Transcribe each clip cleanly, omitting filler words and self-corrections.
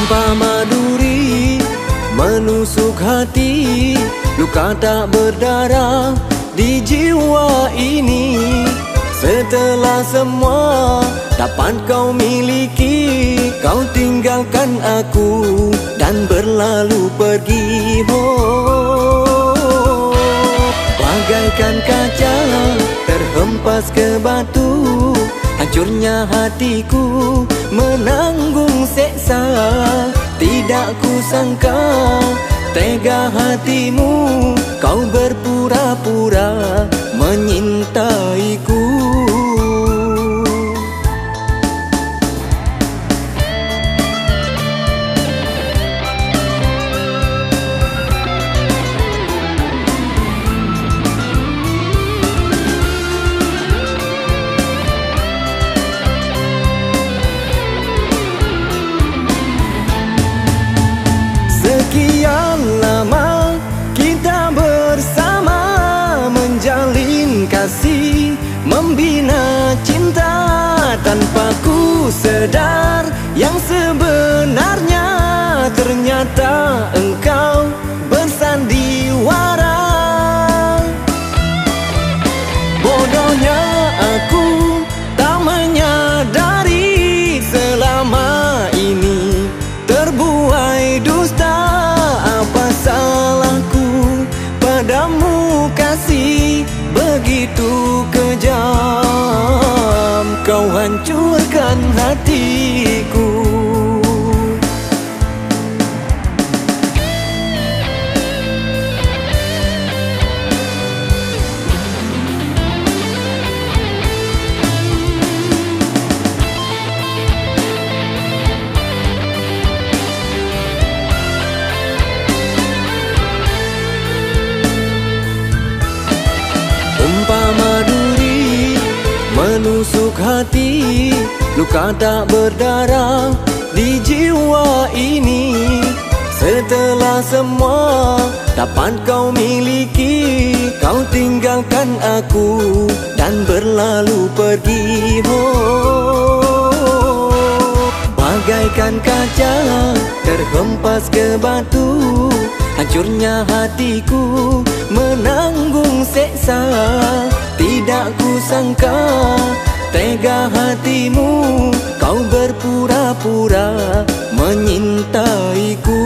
Umpama duri menusuk hati, luka tak berdarah di jiwa ini. Setelah semua dapat kau miliki, kau tinggalkan aku dan berlalu pergi. Bagaikan kaca terhempas ke batu, hancurnya hatiku menanggung seksa. Tidak kusangka tega hatimu, kau berpura-pura menyintaiku. Sekian lama kita bersama, menjalin kasih, membina cinta, tanpa ku sadar yang sebenarnya ternyata engkau bersandiwara. Bodohnya aku tak menyadari selama ini terbuai dusta. Apa salahku padamu kasih begitu kejam, kau hancurkan hatiku. Umpama duri menusuk hati, luka tak berdarah di jiwa ini. Setelah semua dapat kau miliki, kau tinggalkan aku dan berlalu pergi. Bagaikan kaca terhempas ke batu, hancurnya hatiku menanggung seksa. Tidak kusangka tega hatimu, kau berpura-pura menyintaiku.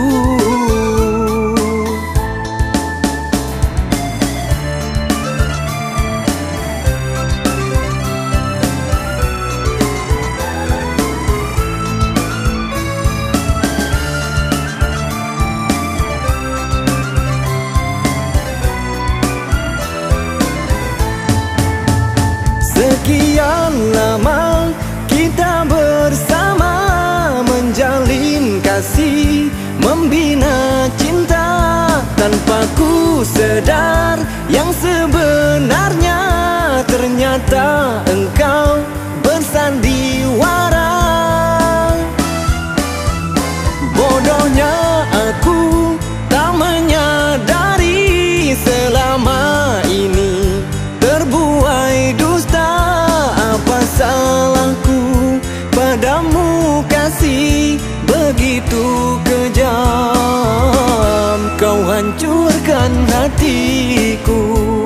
Sekian lama kita bersama, menjalin kasih, membina cinta, tanpa ku sadar yang sebenarnya ternyata engkau bersandiwara. Bodohnya aku tak menyadari selama ini terbuai dusta. Apa salahku padamu kasih begitu kejam, kau hancurkan hatiku.